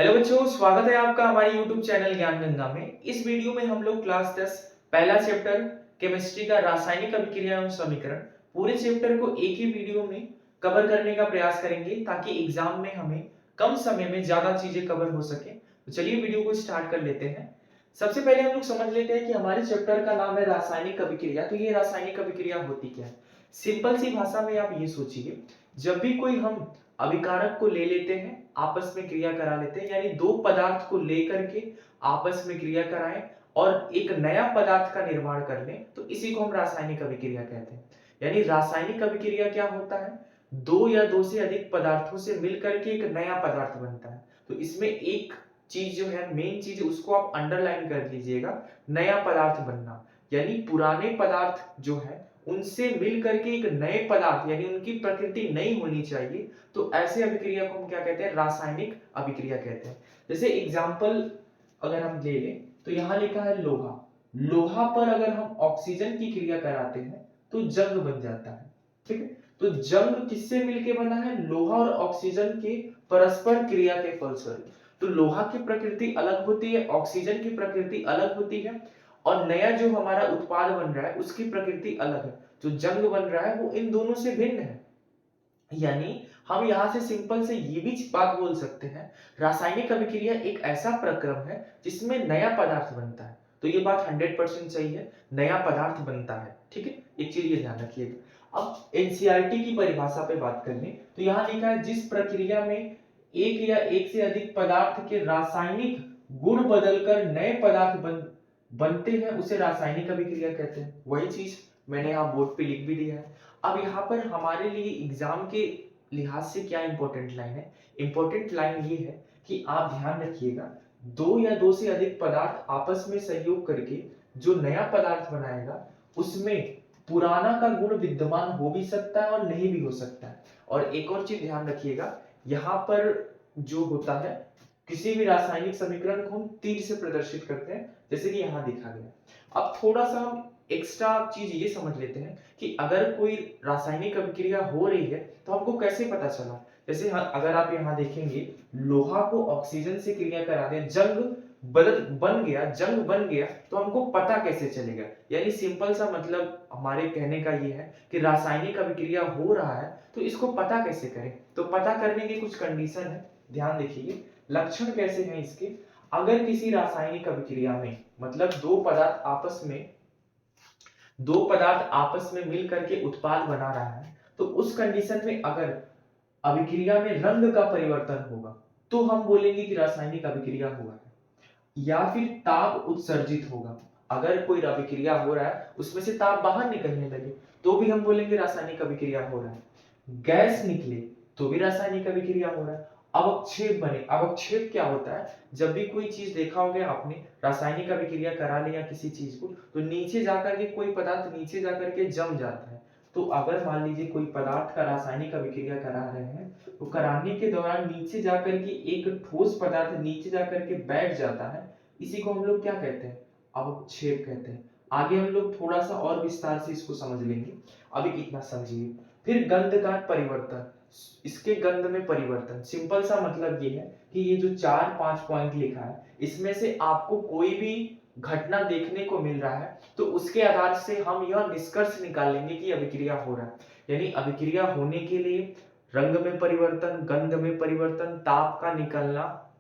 Hello बच्चों, स्वागत है आपका हमारे YouTube चैनल ज्ञान गंगा में। इस वीडियो में हम लोग क्लास 10 पहला चैप्टर केमिस्ट्री का रासायनिक अभिक्रिया एवं समीकरण पूरे चैप्टर को एक ही वीडियो में कवर करने का प्रयास करेंगे ताकि एग्जाम में हमें कम समय में ज्यादा चीजें कवर हो सके। तो चलिए वीडियो को स्टार्ट कर लेते हैं। सबसे पहले हम लोग समझ लेते हैं कि हमारे चैप्टर का नाम है रासायनिक अभिक्रिया। तो ये रासायनिक अभिक्रिया होती क्या है? सिंपल सी भाषा में आप ये सोचिए, जब भी कोई हम अभिकारक को ले लेते हैं, आपस में क्रिया करा लेते हैं, यानी दो पदार्थ को लेकर के आपस में क्रिया कराएं और एक नया पदार्थ का निर्माण कर लें, तो इसी को हम रासायनिक अभिक्रिया कहते हैं। यानी रासायनिक अभिक्रिया क्या होता है? दो या दो से अधिक पदार्थों से मिलकर के एक नया पदार्थ बनता है। तो इसमें एक चीज जो है, मेन चीज, उसको आप अंडरलाइन कर लीजिएगा, नया पदार्थ बनना। यानी पुराने पदार्थ जो है उनसे मिल करके एक नए पदार्थ, यानी उनकी प्रकृति नई होनी चाहिए। तो ऐसे अभिक्रिया को हम क्या कहते हैं? रासायनिक अभिक्रिया कहते हैं। जैसे एग्जांपल अगर हम ले लें तो यहाँ लिखा है लोहा। लोहा पर अगर हम ऑक्सीजन की क्रिया कराते हैं तो जंग बन जाता है। ठीक है, तो जंग किससे मिलके बना है? लोहा और ऑक्सीजन के परस्पर क्रिया के फलस्वरूप। तो लोहा की प्रकृति अलग होती है, ऑक्सीजन की प्रकृति अलग होती है, और नया जो हमारा उत्पाद बन रहा है उसकी प्रकृति अलग है। जो जंग बन रहा है वो इन दोनों से भिन्न है। यानी हम यहां से सिंपल से ये भी बात बोल सकते हैं, रासायनिक अभिक्रिया एक ऐसा प्रक्रम है जिसमें नया पदार्थ बनता है। तो ये बात 100% सही है, नया पदार्थ बनता है। ठीक है, एक चीज ये ध्यान रखिएगा। अब एनसीईआरटी की परिभाषा पे बात कर लें तो यहाँ लिखा है, जिस प्रक्रिया में एक या एक से अधिक पदार्थ के रासायनिक गुण बदलकर नए पदार्थ बनते हैं उसे रासायनिक अभिक्रिया कहते हैं। वही चीज मैंने यहाँ बोर्ड पे लिख भी दिया है। अब यहाँ पर हमारे लिए एग्जाम के लिहाज से क्या इंपॉर्टेंट लाइन है? इंपॉर्टेंट लाइन ये है कि आप ध्यान रखिएगा, दो या दो से अधिक पदार्थ आपस में सहयोग करके जो नया पदार्थ बनाएगा उसमें पुराना का गुण विद्यमान हो भी सकता है और नहीं भी हो सकता है। और एक और चीज ध्यान रखिएगा, यहाँ पर जो होता है, किसी भी रासायनिक समीकरण को हम तीर से प्रदर्शित करते हैं, जैसे कि यहाँ दिखा गया। अब थोड़ा सा हम एक्स्ट्रा चीज ये समझ लेते हैं कि अगर कोई रासायनिक अभिक्रिया हो रही है तो हमको कैसे पता चला। जैसे अगर आप यहाँ देखेंगे, लोहा को ऑक्सीजन से क्रिया करा दें, जंग बन गया, तो हमको पता कैसे चलेगा? यानी सिंपल सा मतलब हमारे कहने का ये है कि रासायनिक अभिक्रिया हो रहा है तो इसको पता कैसे करें? तो पता करने की कुछ कंडीशन है, ध्यान देखिए। लक्षण कैसे हैं इसके? अगर किसी रासायनिक अभिक्रिया में, मतलब दो पदार्थ आपस में मिल करके उत्पाद बना रहा है, तो उस कंडीशन में अगर अभिक्रिया में रंग का परिवर्तन होगा तो हम बोलेंगे कि रासायनिक अभिक्रिया हुआ है। या फिर ताप उत्सर्जित होगा, अगर कोई अभिक्रिया हो रहा है उसमें से ताप बाहर निकलने लगे तो भी हम बोलेंगे रासायनिक अभिक्रिया हो रहा है। गैस निकले तो भी रासायनिक अभिक्रिया हो रहा है। अवक्षेप बने, अवक्षेप क्या होता है? जब भी कोई चीज देखा होगा आपने, रासायनिक अभिक्रिया करा लिया किसी चीज को, तो नीचे जाकर के कोई पदार्थ नीचे जाकर के जम जाता है। तो अगर मान लीजिए कोई पदार्थ का रासायनिक अभिक्रिया करा रहे हैं, तो कराने के दौरान नीचे जाकर के एक ठोस पदार्थ नीचे जाकर के बैठ जाता है, इसी को हम लोग क्या कहते हैं? अवक्षेप कहते हैं। आगे हम लोग थोड़ा सा और विस्तार से इसको समझ लेंगे, अभी इतना समझिए। फिर गंध का परिवर्तन, इसके गंध में परिवर्तन, सिंपल सा मतलब ये है कि ये जो 4-5 पॉइंट लिखा है, इसमें से आपको कोई भी घटना देखने को मिल रहा है तो उसके आधार से हम यह निष्कर्ष निकालेंगे कि अभिक्रिया हो रहा है। यानी अभिक्रिया होने के लिए रंग में परिवर्तन, गंध में परिवर्तन, ताप का निकलना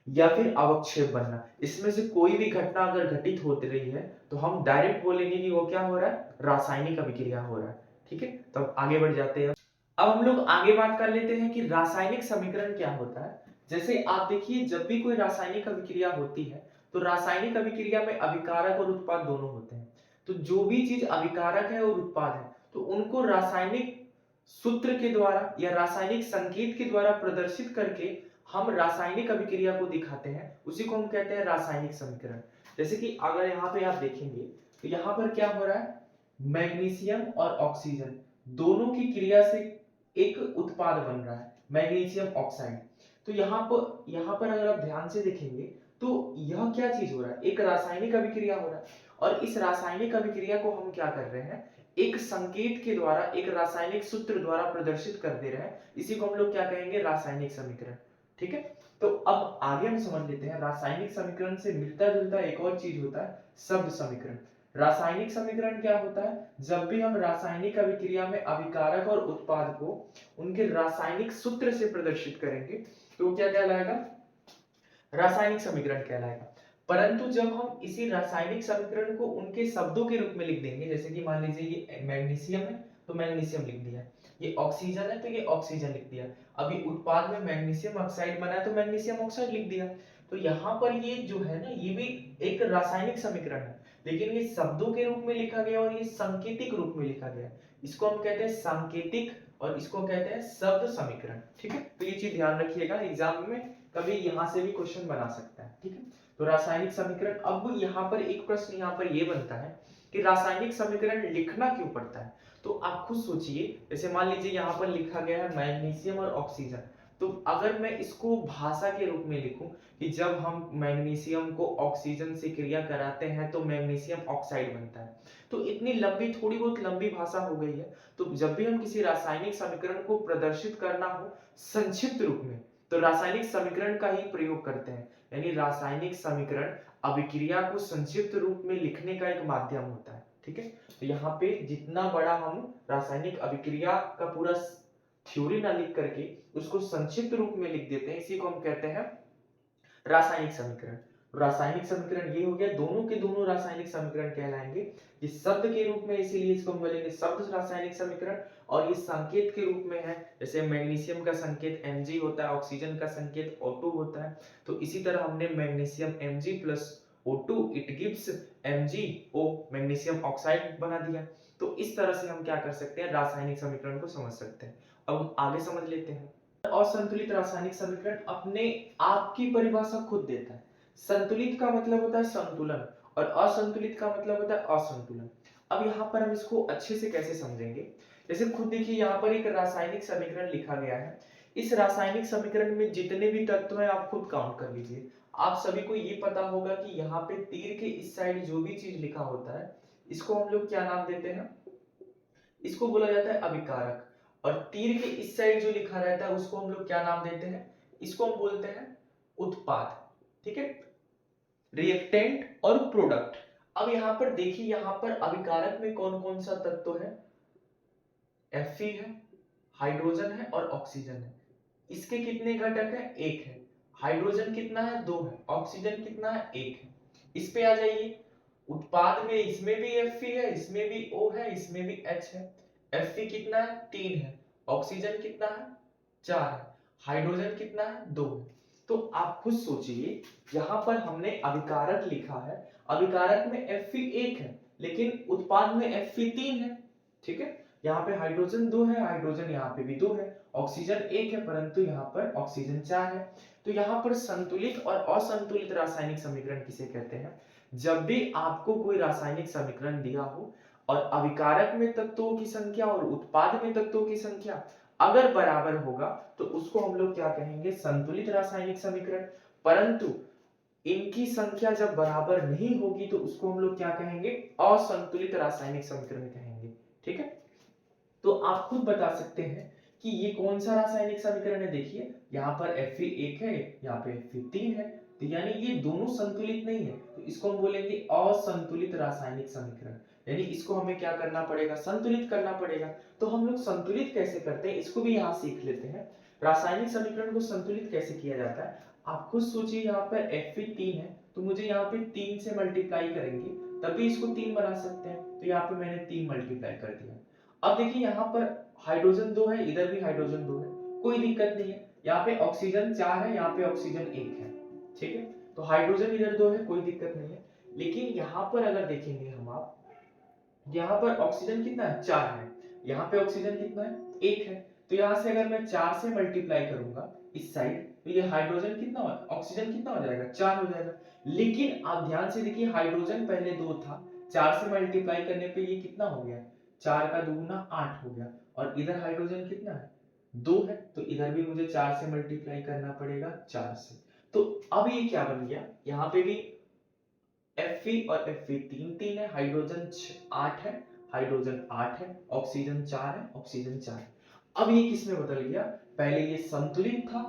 या फिर अवक्षेप बनना, इसमें से कोई भी घटना अगर घटित होती रही है तो हम डायरेक्ट बोलेंगे कि वो क्या हो रहा है? रासायनिक अभिक्रिया हो रहा है। ठीक है, तो अब आगे बढ़ जाते हैं। अब हम लोग आगे बात कर लेते हैं कि रासायनिक समीकरण क्या होता है। जैसे आप देखिए, जब भी कोई रासायनिक अभिक्रिया होती है तो रासायनिक अभिक्रिया में अभिकारक और उत्पाद दोनों होते हैं। तो जो भी चीज अभिकारक है और उत्पाद है तो उनको रासायनिक सूत्र के द्वारा या रासायनिक संकेत के द्वारा प्रदर्शित करके हम रासायनिक अभिक्रिया को दिखाते हैं, उसी को हम कहते हैं रासायनिक समीकरण। जैसे कि अगर यहाँ पे आप देखेंगे तो यहाँ पर क्या हो रहा है? मैग्नीशियम और ऑक्सीजन दोनों की क्रिया से एक उत्पाद बन रहा है, मैग्नीशियम ऑक्साइड। तो यहाँ पर अगर आप ध्यान से देखेंगे तो यह क्या चीज हो रहा है? एक रासायनिक अभिक्रिया हो रहा है। और इस रासायनिक अभिक्रिया को हम क्या कर रहे हैं? एक संकेत के द्वारा, एक रासायनिक सूत्र द्वारा प्रदर्शित कर दे रहे हैं, इसी को हम लोग क्या कहेंगे? रासायनिक समीकरण। ठीक है, तो अब आगे हम समझ लेते हैं रासायनिक समीकरण से मिलता जुलता एक और चीज होता है शब्द समीकरण। रासायनिक समीकरण क्या होता है? जब भी हम रासायनिक अभिक्रिया में अभिकारक और उत्पाद को उनके रासायनिक सूत्र से प्रदर्शित करेंगे तो क्या कहलाएगा? रासायनिक समीकरण कहलाएगा। परंतु जब हम इसी रासायनिक समीकरण को उनके शब्दों के रूप में लिख देंगे, जैसे कि मान लीजिए ये मैग्नीशियम है तो मैग्नीशियम लिख दिया, ये ऑक्सीजन है तो ये ऑक्सीजन लिख दिया, अभी उत्पाद में मैग्नीशियम ऑक्साइड बना है तो मैग्नीशियम ऑक्साइड लिख दिया। तो यहाँ पर ये जो है ना, ये भी एक रासायनिक समीकरण है, लेकिन ये शब्दों के रूप में लिखा गया और ये सांकेतिक रूप में लिखा गया। इसको हम कहते हैं सांकेतिक और इसको कहते हैं शब्द समीकरण। ठीक है, तो ये चीज ध्यान रखिएगा, एग्जाम में कभी यहां से भी क्वेश्चन बना सकता है। ठीक है, तो रासायनिक समीकरण। अब यहाँ पर एक प्रश्न यहाँ पर ये बनता है कि रासायनिक समीकरण लिखना क्यों पड़ता है? तो आप खुद सोचिए, जैसे मान लीजिए यहाँ पर लिखा गया है मैग्नीशियम और ऑक्सीजन, तो अगर मैं इसको भाषा के रूप में लिखूं कि जब हम मैग्नीशियम को ऑक्सीजन से क्रिया कराते हैं तो मैग्नीशियम ऑक्साइड बनता है, तो इतनी लंबी, थोड़ी बहुत लंबी भाषा हो गई है। तो जब भी हम किसी रासायनिक समीकरण को प्रदर्शित करना हो संक्षिप्त रूप में, तो रासायनिक समीकरण का ही प्रयोग करते हैं। यानी रासायनिक समीकरण अभिक्रिया को संक्षिप्त रूप में लिखने का एक माध्यम होता है। ठीक है, तो यहाँ पे जितना बड़ा हम रासायनिक अभिक्रिया का पूरा थ्योरी ना लिख करके उसको संक्षिप्त रूप में लिख देते हैं, इसी को हम कहते हैं रासायनिक समीकरण। रासायनिक समीकरण ये हो गया, दोनों के दोनों रासायनिक समीकरण कहलाएंगे। ये शब्द के रूप में, इसीलिए इसको हम बोलेंगे शब्द रासायनिक समीकरण, और ये संकेत के रूप में है, जैसे मैग्नीशियम का संकेत Mg होता है, ऑक्सीजन का संकेत O2 होता है, तो इसी तरह हमने magnesium Mg plus O2 it gives MgO, magnesium oxide बना दिया। तो इस तरह से हम क्या कर सकते हैं, रासायनिक समीकरण को समझ सकते हैं। अब आगे समझ लेते हैं। असंतुलित रासायनिक समीकरण अपने आप की परिभाषा खुद देता है। संतुलित का मतलब होता है संतुलन और असंतुलित का मतलब होता है असंतुलन। अब यहाँ पर हम इसको अच्छे से कैसे समझेंगे, जैसे खुद देखिए यहाँ पर एक रासायनिक समीकरण लिखा गया है। इस रासायनिक समीकरण में जितने भी तत्व हैं आप खुद काउंट कर लीजिए। आप सभी को ये पता होगा कि यहाँ पे तीर के इस साइड जो भी चीज लिखा होता है इसको हम लोग क्या नाम देते हैं, इसको बोला जाता है अभिकारक। और तीर के इस साइड जो लिखा रहता है उसको हम लोग क्या नाम देते हैं, इसको हम बोलते हैं उत्पाद। ठीक है, रिएक्टेंट और प्रोडक्ट। अब यहां पर देखिए, यहां पर अभिकारक में कौन कौन सा तत्व है, Fe है, हाइड्रोजन है और ऑक्सीजन है। इसके कितने घटक है, एक है। हाइड्रोजन कितना है, दो है। ऑक्सीजन कितना है, एक है। इस पे आ जाइए, उत्पाद में इसमें भी Fe है, इसमें भी O है, इसमें भी H है। Fe कितना है, तीन है। ऑक्सीजन कितना है, चार है। हाइड्रोजन कितना है, दो है। तो आप खुद सोचिए, यहां पर हमने अभिकारक लिखा है, अभिकारक में Fe एक है लेकिन उत्पाद में Fe तीन है। ठीक है, यहाँ पे हाइड्रोजन दो है, हाइड्रोजन यहाँ पे भी दो है, ऑक्सीजन एक है परंतु यहाँ पर ऑक्सीजन चार है। तो यहाँ पर संतुलित और असंतुलित रासायनिक समीकरण किसे कहते हैं? जब भी आपको कोई रासायनिक समीकरण दिया हो और अभिकारक में तत्वों की संख्या और उत्पाद में तत्वों की संख्या अगर बराबर होगा तो उसको हम लोग क्या कहेंगे, संतुलित रासायनिक समीकरण। परंतु इनकी संख्या जब बराबर नहीं होगी तो उसको हम लोग क्या कहेंगे, असंतुलित रासायनिक समीकरण कहेंगे। ठीक है, तो आप खुद बता सकते हैं कि ये कौन सा रासायनिक समीकरण है। देखिए यहाँ पर Fe एक है, यहाँ पे Fe तीन है, तो यानी ये दोनों संतुलित नहीं है, तो इसको हम बोलेंगे असंतुलित रासायनिक समीकरण। यानी इसको हमें क्या करना पड़ेगा, संतुलित करना पड़ेगा। तो हम लोग संतुलित कैसे करते हैं इसको भी यहाँ सीख लेते हैं। रासायनिक समीकरण को संतुलित कैसे किया जाता है, आप खुद सोचिए, यहाँ पर Fe तीन है तो मुझे यहाँ पे तीन से मल्टीप्लाई करेंगे तभी इसको तीन बना सकते हैं, तो यहाँ पे मैंने तीन मल्टीप्लाई कर दिया। अब देखिए यहाँ पर हाइड्रोजन दो है, इधर भी हाइड्रोजन दो है, कोई दिक्कत नहीं है। यहाँ पे ऑक्सीजन चार है, यहाँ पे ऑक्सीजन एक है। ठीक है, तो हाइड्रोजन इधर दो है, कोई दिक्कत नहीं है। लेकिन यहाँ पर अगर देखेंगे हम, आप यहाँ पर ऑक्सीजन कितना है, चार है, यहाँ पे ऑक्सीजन कितना है, एक है। तो यहाँ से अगर मैं चार से मल्टीप्लाई करूंगा इस साइड, तो ये हाइड्रोजन कितना, ऑक्सीजन कितना हो जाएगा, चार हो जाएगा। लेकिन आप ध्यान से देखिए, हाइड्रोजन पहले दो था, चार से मल्टीप्लाई करने पे ये कितना हो गया, चार का दूना आठ हो गया। और इधर हाइड्रोजन कितना है, दो है, तो इधर भी मुझे चार से मल्टीप्लाई करना पड़ेगा, चार से। तो अब ये क्या बन गया, यहाँ पे भी Fe और Fe तीन तीन है, हाइड्रोजन आठ है, हाइड्रोजन आठ है, ऑक्सीजन चार है, ऑक्सीजन चार है। अब ये किस में बदल गया, पहले ये संतुलित था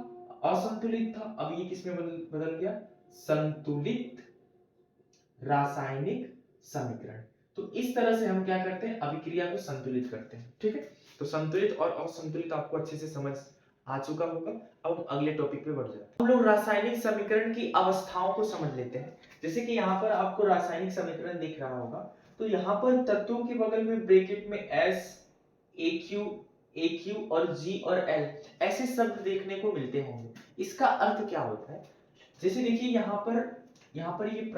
असंतुलित था, अब ये किसमें बदल गया, संतुलित रासायनिक समीकरण। तो इस तरह से हम क्या करते हैं, अभिक्रिया को संतुलित करते हैं। ठीक है, तो संतुलित और असंतुलित आपको अच्छे से समझ आ चुका होगा। अब हम अगले टॉपिक पे बढ़ जाते हैं। हम लोग रासायनिक समीकरण की अवस्थाओं को समझ लेते हैं। जैसे कि यहाँ पर आपको रासायनिक समीकरण दिख रहा होगा, तो यहाँ पर तत्वों के बगल में ब्रैकेट में एस, ए क्यू और जी और एल ऐसे शब्द देखने को मिलते होंगे। इसका अर्थ क्या होता है, जैसे देखिए यहाँ पर ये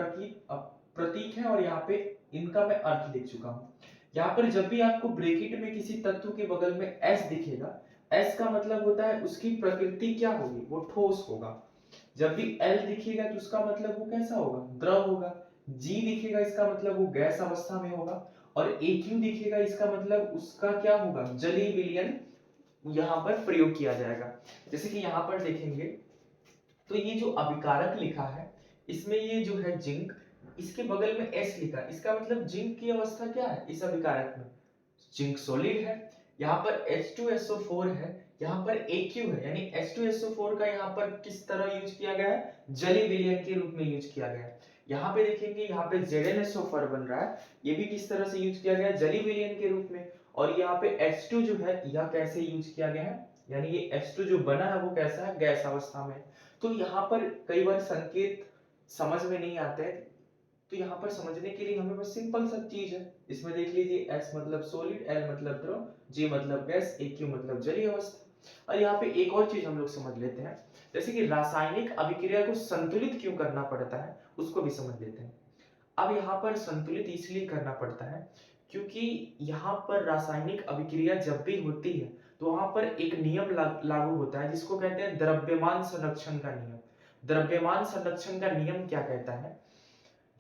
प्रतीक है और यहाँ पे इनका मैं अर्थ लिख चुका हूँ। यहाँ पर जब भी आपको ब्रैकेट में किसी तत्व के बगल में एस दिखेगा, एस का मतलब होता है उसकी प्रकृति क्या होगी, वो ठोस होगा। जब भी एल दिखेगा तो उसका मतलब वो कैसा होगा, द्रव होगा। जी दिखेगा इसका मतलब वो गैस अवस्था में होगा। और ए क्यू दिखेगा इसका मतलब उसका क्या होगा, जलीय विलयन यहाँ पर प्रयोग किया जाएगा। जैसे कि यहाँ पर देखेंगे तो ये जो अभिकारक लिखा है, इसमें ये जो है जिंक, इसके बगल में एस लिखा है, इसका मतलब जिंक की अवस्था क्या है इस अभिकारक में, जिंक सॉलिड है। यहाँ पर H2SO4 है, यहाँ पर AQ है, यानी H2SO4 का यहाँ पर किस तरह यूज किया गया है, जलीय विलयन के रूप में यूज किया गया है। यहाँ पे देखेंगे यहाँ पे ZnSO4 बन रहा है, ये भी किस तरह से यूज किया गया है, जलीय विलयन के रूप में। और यहाँ पे H2 जो है यह कैसे यूज किया गया है, यानी ये H2 जो बना है वो कैसा है, गैस अवस्था में। तो यहाँ पर कई बार संकेत समझ में नहीं आते हैं, तो यहाँ पर समझने के लिए हमें बस सिंपल सा चीज है, इसमें देख लीजिए S मतलब सॉलिड, L मतलब द्रव, J मतलब गैस, AQ मतलब जलीय अवस्था। और यहाँ पे एक और चीज हम लोग समझ लेते हैं, जैसे कि रासायनिक अभिक्रिया को संतुलित क्यों करना पड़ता है उसको भी समझ लेते हैं। अब यहाँ पर संतुलित इसलिए करना पड़ता है क्योंकि यहाँ पर रासायनिक अभिक्रिया जब भी होती है तो वहां पर एक नियम लागू होता है जिसको कहते हैं द्रव्यमान संरक्षण का नियम। द्रव्यमान संरक्षण का नियम क्या कहता है,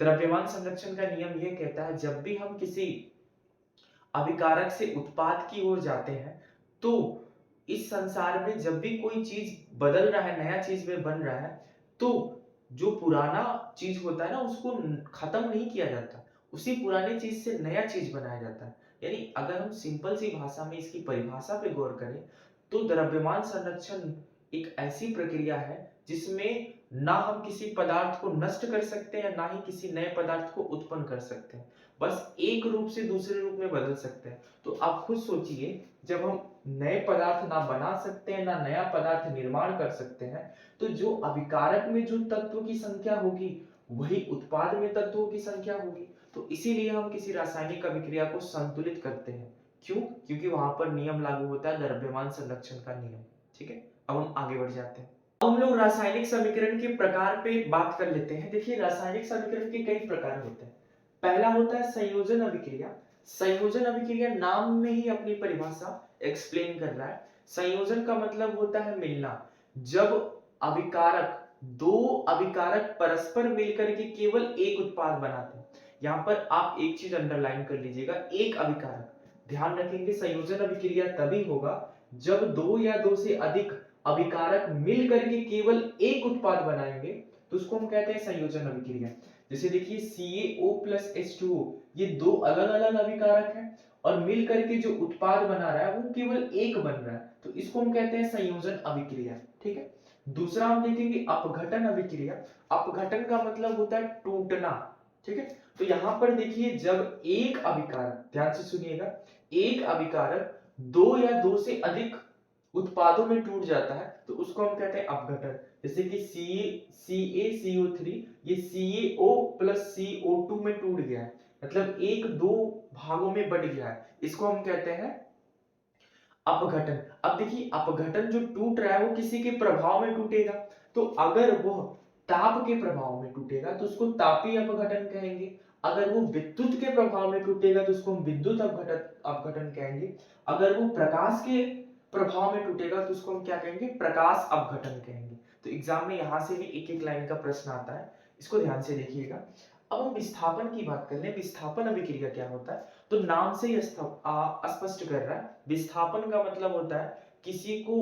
द्रव्यमान संरक्षण का नियम यह कहता है जब भी हम किसी अभिकारक से उत्पाद की ओर जाते हैं तो इस संसार में जब भी कोई चीज बदल रहा है, नया चीज में बन रहा है, तो जो पुराना चीज होता है ना उसको खत्म नहीं किया जाता, उसी पुरानी चीज से नया चीज बनाया जाता है। यानी अगर हम सिंपल सी भाषा में इसकी परिभाषा पे गौर करें तो द्रव्यमान संरक्षण एक ऐसी प्रक्रिया है जिसमें ना हम किसी पदार्थ को नष्ट कर सकते हैं ना ही किसी नए पदार्थ को उत्पन्न कर सकते हैं, बस एक रूप से दूसरे रूप में बदल सकते हैं। तो आप खुद सोचिए, जब हम नए पदार्थ ना बना सकते हैं ना नया पदार्थ निर्माण कर सकते हैं, तो जो अभिकारक में जो तत्वों की संख्या होगी वही उत्पाद में तत्वों की संख्या होगी। तो इसीलिए हम किसी रासायनिक अभिक्रिया को संतुलित करते हैं। क्यों, क्योंकि वहां पर नियम लागू होता है द्रव्यमान संरक्षण का नियम। ठीक है, अब हम आगे बढ़ जाते हैं। अब हम लोग रासायनिक समीकरण के प्रकार पे बात कर लेते हैं। देखिए रासायनिक समीकरण के कई प्रकार होते हैं। पहला होता है संयोजन अभिक्रिया। संयोजन अभिक्रिया नाम में ही अपनी परिभाषा एक्सप्लेन कर रहा है। संयोजन का मतलब होता है मिलना। जब अभिकारक, दो अभिकारक परस्पर मिलकर के केवल एक उत्पाद बनाते हैं। यहाँ पर आप एक चीज अंडरलाइन कर लीजिएगा, एक अभिकारक, ध्यान रखेंगे संयोजन अभिक्रिया तभी होगा जब दो या दो से अधिक अभिकारक मिल करके केवल एक उत्पाद बनाएंगे, तो उसको हम कहते हैं संयोजन अभिक्रिया। जैसे देखिए CaO प्लस H2O, ये दो अलग अलग अभिकारक हैं और मिल करके जो उत्पाद बना रहा है वो केवल एक बन रहा है, तो इसको हम कहते हैं संयोजन अभिक्रिया। ठीक है, दूसरा हम देखेंगे अपघटन अभिक्रिया। अपघटन का मतलब होता है टूटना। ठीक है, तो यहां पर देखिए जब एक अभिकारक, ध्यान से सुनिएगा, एक अभिकारक दो या दो से अधिक उत्पादों में टूट जाता है तो उसको हम कहते हैं अपघटन। जैसे कि CaCO3 ये CaO प्लस CO2 में टूट गया है, मतलब एक दो भागों में बट गया है, इसको हम कहते हैं अपघटन। अब देखिए अपघटन जो टूट रहा है वो किसी के प्रभाव में टूटेगा, तो अगर वो ताप के प्रभाव में टूटेगा तो उसको तापीय अपघटन कहेंगे। अगर वो विद्युत के प्रभाव में टूटेगा तो उसको हम विद्युत अपघटन कहेंगे। अगर वो प्रकाश के प्रभाव में टूटेगा तो उसको हम क्या कहेंगे, प्रकाश अपघटन कहेंगे। तो एग्जाम में यहां से भी एक एक लाइन का प्रश्न आता है, इसको ध्यान से देखिएगा। अब हम विस्थापन की बात कर ले, विस्थापन अभिक्रिया क्या होता है, तो नाम से ही स्पष्ट कर रहा है। विस्थापन का मतलब होता है किसी को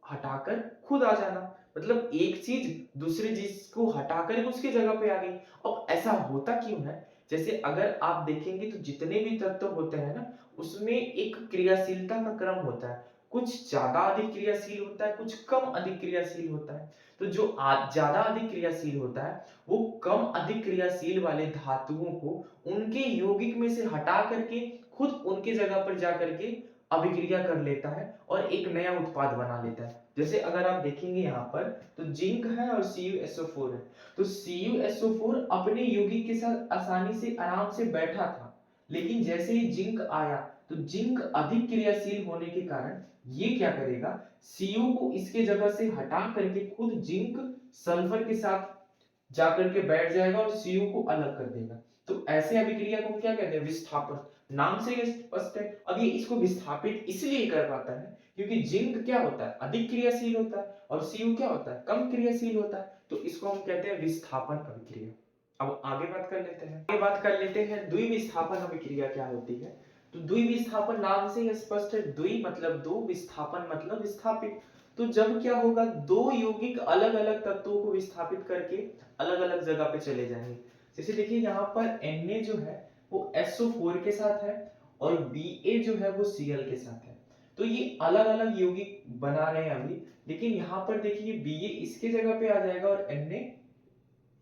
हटाकर खुद आ जाना, मतलब एक चीज दूसरी चीज को हटाकर उसकी जगह पे आ गई। अब ऐसा होता क्यों है, जैसे अगर आप देखेंगे तो जितने भी तत्व होते हैं ना उसमें एक क्रियाशीलता का क्रम होता है। कुछ ज्यादा अधिक क्रियाशील होता है, कुछ कम अधिक क्रियाशील होता है। तो जो ज्यादा अधिक क्रियाशील होता है वो कम अधिक क्रियाशील वाले धातुओं को उनके यौगिक में से हटा करके खुद उनके जगह पर जा करके अभिक्रिया कर लेता है और एक नया उत्पाद बना लेता है। जैसे अगर आप देखेंगे यहाँ पर तो जिंक है और CuSO4 है। तो CuSO4 अपने यौगिक के साथ आसानी से आराम से बैठा था, लेकिन जैसे ही जिंक आया तो जिंक अधिक क्रियाशील होने के कारण ये क्या करेगा, Cu को इसके जगह से हटा करके खुद जिंक सल्फर के साथ जाकर के बैठ जाएगा और Cu को अलग कर देगा। तो ऐसे अभिक्रिया को हम क्या कहते हैं, विस्थापन। नाम से ये स्पष्ट है। अब ये इसको विस्थापित इसलिए कर पाता है क्योंकि जिंक क्या होता है, अधिक क्रियाशील होता है और Cu क्या होता है, कम क्रियाशील होता है। तो इसको हम कहते हैं विस्थापन अभिक्रिया। अब आगे बात कर लेते हैं द्विविस्थापन अभिक्रिया क्या होती है। तो द्विविस्थापन नाम से ही स्पष्ट है, द्वि मतलब दो, विस्थापन मतलब विस्थापित। तो जब क्या होगा, दो यौगिक अलग अलग तत्वों को विस्थापित करके अलग अलग जगह पे चले जाएंगे। जैसे देखिए यहाँ पर Na जो है वो SO4 के साथ है और Ba जो है वो Cl के साथ है। तो ये अलग अलग यौगिक बना रहे हैं अभी, लेकिन यहाँ पर देखिए Ba इसके जगह पे आ जाएगा और Na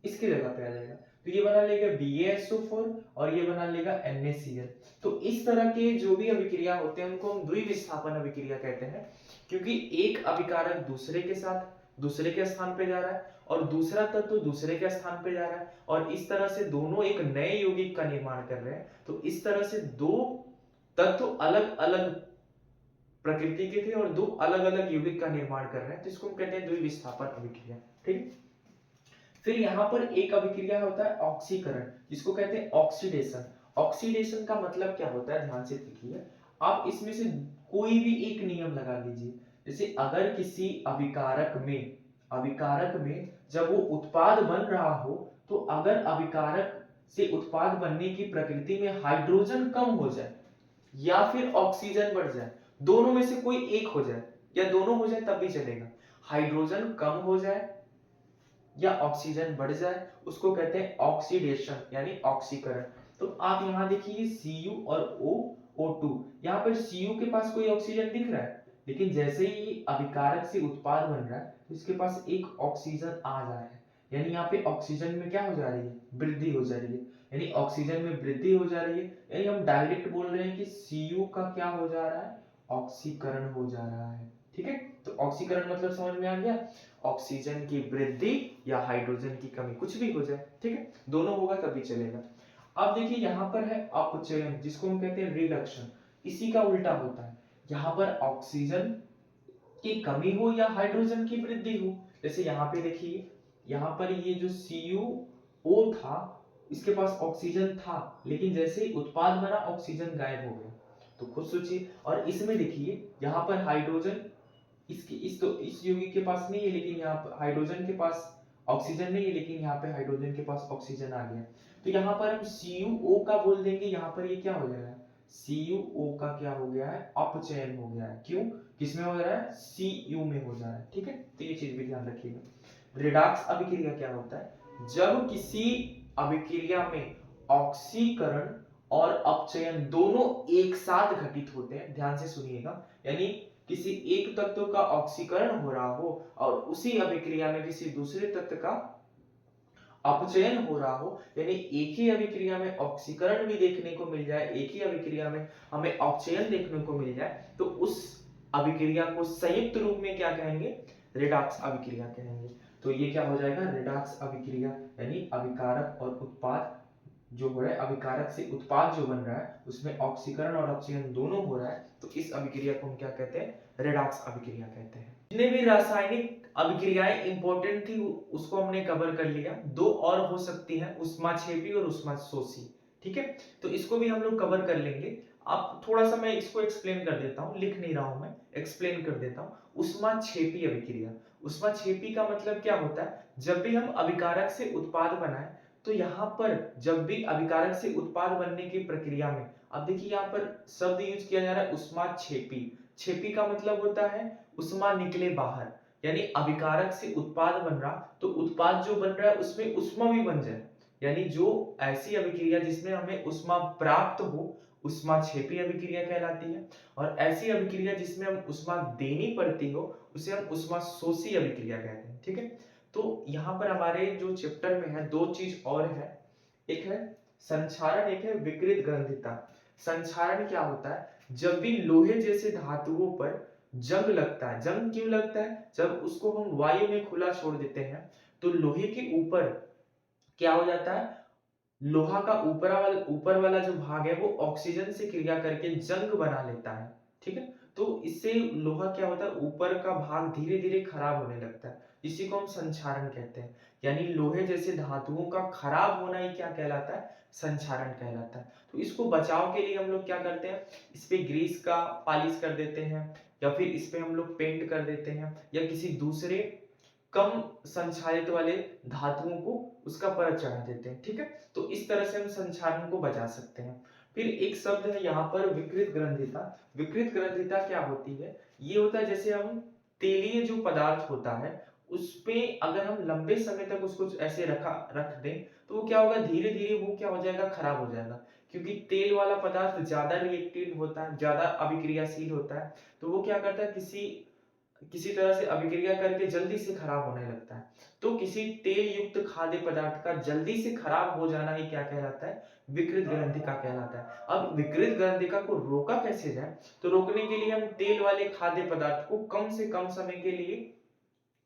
इसके जगह पे आ जाएगा। तो ये बना लेगा BaSO4 और ये बना लेगा NaCl। तो इस तरह के जो भी अभिक्रिया होते हैं उनको हम द्विविस्थापन अभिक्रिया कहते हैं, क्योंकि एक अभिकारक दूसरे के साथ दूसरे के स्थान पे जा रहा है और दूसरा तत्व दूसरे के स्थान पे जा रहा है और इस तरह से दोनों एक नए यौगिक का निर्माण कर रहे हैं। तो इस तरह से दो तत्व अलग अलग प्रकृति के थे और दो अलग अलग यौगिक का निर्माण कर रहे हैं, तो इसको हम कहते हैं द्विविस्थापन अभिक्रिया। ठीक है। फिर यहाँ पर एक अभिक्रिया होता है ऑक्सीकरण, जिसको कहते हैं ऑक्सीडेशन। ऑक्सीडेशन का मतलब क्या होता है, ध्यान से देखिए। आप इसमें से कोई भी एक नियम लगा लीजिए। जैसे अगर किसी अभिकारक में जब वो उत्पाद बन रहा हो, तो अगर अभिकारक से उत्पाद बनने की प्रकृति में हाइड्रोजन कम हो जाए या फिर ऑक्सीजन बढ़ जाए, दोनों में से कोई एक हो जाए या दोनों हो जाए तब भी चलेगा। हाइड्रोजन कम हो जाए या ऑक्सीजन बढ़ जाए, उसको कहते हैं ऑक्सीडेशन यानी ऑक्सीकरण। तो आप यहाँ देखिए Cu और O2, यहाँ पर Cu के पास कोई ऑक्सीजन दिख रहा है, लेकिन जैसे ही अभिकारक से उत्पाद बन रहा है तो इसके पास एक ऑक्सीजन आ जा रहा है, यानी यहाँ पे ऑक्सीजन में क्या हो जा रही है, वृद्धि हो जा रही है। यानी ऑक्सीजन में वृद्धि हो जा रही है, यानी हम डायरेक्ट बोल रहे हैं कि Cu का क्या हो जा रहा है, ऑक्सीकरण हो जा रहा है। ठीक है। तो ऑक्सीकरण मतलब समझ में आ गया, ऑक्सीजन की वृद्धि या हाइड्रोजन की कमी, कुछ भी हो जाए। ठीक है, दोनों होगा तभी चलेगा। अब देखिए यहाँ पर है अपचयन, जिसको हम कहते हैं रिडक्शन। इसी का उल्टा होता है, यहाँ पर ऑक्सीजन की कमी हो या हाइड्रोजन की वृद्धि हो। जैसे यहाँ पे देखिए, यहाँ पर ये जो CuO था, इसके पास ऑक्सीजन था, लेकिन जैसे ही उत्पाद बना ऑक्सीजन गायब हो गया। तो खुद सोचिए। और इसमें देखिए यहाँ पर हाइड्रोजन इस यौगिक के पास नहीं है, लेकिन यहाँ पर हाइड्रोजन के पास ऑक्सीजन नहीं है, लेकिन यहाँ पे हाइड्रोजन के पास ऑक्सीजन आ गया। तो यहाँ पर हम CuO का बोल देंगे, यहाँ पर ये क्या हो जाएगा, CuO का क्या हो गया है, अपचयन हो गया है। क्यों, किसमें हो रहा है, Cu में हो जा रहा है। ठीक है, तो ये चीज भी ध्यान रखिएगा। रिडॉक्स अभिक्रिया क्या होता है, जब किसी अभिक्रिया में ऑक्सीकरण और अपचयन दोनों एक साथ घटित होते हैं। ध्यान से सुनिएगा, यानी किसी एक तत्व का ऑक्सीकरण हो रहा हो और उसी अभिक्रिया में किसी दूसरे तत्व का अपचयन हो रहा हो, यानी एक ही अभिक्रिया में ऑक्सीकरण भी देखने को मिल जाए, एक ही अभिक्रिया में हमें अपचयन देखने को मिल जाए, तो उस अभिक्रिया को संयुक्त रूप में क्या कहेंगे, रिडॉक्स अभिक्रिया कहेंगे। तो ये क्या हो जाएगा, रिडॉक्स अभिक्रिया, यानी अभिकारक और उत्पाद जो हो रहा है, अभिकारक से उत्पाद जो बन रहा है उसमें ऑक्सीकरण और अपचयन दोनों हो रहा है, तो इस अभिक्रिया को हम क्या कहते हैं, रिडॉक्स अभिक्रिया कहते हैं। जितने भी रासायनिक अभिक्रियाएं इंपॉर्टेंट थी उसको हमने कवर कर लिया। दो और हो सकती हैं, उष्माक्षेपी और उष्माशोषी। ठीक है, तो इसको भी हम लोग कवर कर लेंगे। अब थोड़ा सा मैं इसको एक्सप्लेन कर देता हूँ, लिख नहीं रहा हूं मैं, एक्सप्लेन कर देता हूँ। उष्माक्षेपी अभिक्रिया, उष्माक्षेपी का मतलब क्या होता है, जब भी हम अभिकारक से उत्पाद बनाए, तो यहाँ पर जब भी अभिकारक से उत्पाद बनने की प्रक्रिया में, अब देखिए यहाँ पर शब्द यूज किया जा रहा है उष्माक्षेपी। क्षेपी का मतलब होता है उष्मा निकले बाहर, यानी अभिकारक से उत्पाद बन रहा, तो उत्पाद जो बन रहा है उसमें उष्मा भी बन जाए, यानी जो ऐसी अभिक्रिया जिसमें हमें उष्मा प्राप्त हो ऊष्माक्षेपी अभिक्रिया कहलाती है। और ऐसी अभिक्रिया जिसमें हम ऊष्मा देनी पड़ती हो उसे हम ऊष्माशोषी अभिक्रिया कहते हैं। ठीक है, तो यहाँ पर हमारे जो चैप्टर में है दो चीज और है, एक है संक्षारण, एक है विकृत ग्रंथिता। संक्षारण क्या होता है, जब भी लोहे जैसे धातुओं पर जंग लगता है। जंग क्यों लगता है, जब उसको हम वायु में खुला छोड़ देते हैं तो लोहे के ऊपर क्या हो जाता है, लोहा का ऊपर वाला जो भाग है वो ऑक्सीजन से क्रिया करके जंग बना लेता है। ठीक है, तो इससे लोहा क्या होता है, ऊपर का भाग धीरे धीरे खराब होने लगता है, इसी को हम संक्षारण कहते हैं। यानी लोहे जैसे धातुओं का खराब होना ही क्या कहलाता है, संक्षारण कहलाता है। तो इसको बचाव के लिए हम लोग क्या करते हैं, इस पे ग्रीस का पालिश कर देते हैं, या फिर इस पे हम लोग पेंट कर देते हैं, या किसी दूसरे कम संक्षारित वाले धातुओं को उसका परत चढ़ा देते हैं। ठीक है, तो इस तरह से हम संक्षारण को बचा सकते हैं। फिर एक शब्द है यहाँ पर विकृत ग्रंथिता। विकृत ग्रंथिता क्या होती है, ये होता है जैसे हम तेलीय जो पदार्थ होता है उस पे अगर हम लंबे समय तक उसको ऐसे रख दें तो वो क्या होगा, धीरे धीरे वो क्या हो जाएगा, खराब हो जाएगा। क्योंकि तेल वाला पदार्थ ज्यादा रिएक्टिव होता है, ज्यादा अभिक्रियाशील होता है, तो वो क्या करता है, किसी किसी तरह से अभिक्रिया करके जल्दी से खराब होने लगता है। तो किसी तेल युक्त खाद्य पदार्थ का जल्दी से खराब हो जाना ही क्या कहलाता है, विकृत ग्रंथिका कहलाता है। अब विकृत ग्रंथिका को रोका कैसे जाए, तो रोकने के लिए हम तेल वाले खाद्य पदार्थ को कम से कम समय के लिए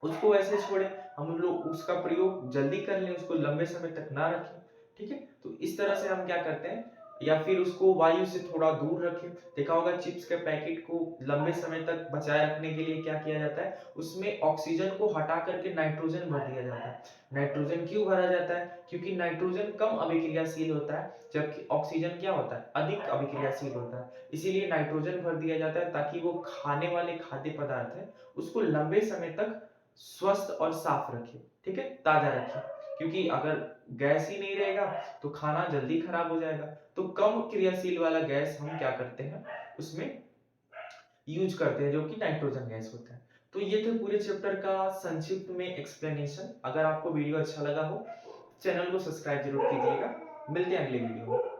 उसको ऐसे छोड़े, हम लोग उसका प्रयोग जल्दी कर लें, उसको लंबे समय तक ना रखें। ठीक है, तो इस तरह से हम क्या करते हैं, या फिर उसको वायु से थोड़ा दूर रखें। देखा होगा चिप्स के पैकेट को लंबे समय तक बचाए रखने के लिए क्या किया जाता है, उसमें ऑक्सीजन को हटा करके नाइट्रोजन भर दिया जाता है। नाइट्रोजन क्यों भरा जाता है, क्योंकि नाइट्रोजन कम अभिक्रियाशील होता है, जबकि ऑक्सीजन क्या होता है, अधिक अभिक्रियाशील होता है। इसीलिए नाइट्रोजन भर दिया जाता है ताकि वो खाने वाले खाद्य पदार्थ है उसको लंबे समय तक स्वस्थ और साफ रखे। ठीक है, ताजा रखे, क्योंकि अगर गैस ही नहीं रहेगा तो खाना जल्दी खराब हो जाएगा। तो कम क्रियाशील वाला गैस हम क्या करते हैं, उसमें यूज करते हैं, जो कि नाइट्रोजन गैस होता है। तो ये थे पूरे चैप्टर का संक्षिप्त में एक्सप्लेनेशन। अगर आपको वीडियो अच्छा लगा हो चैनल को सब्सक्राइब जरूर कीजिएगा। मिलते हैं अगले वीडियो में।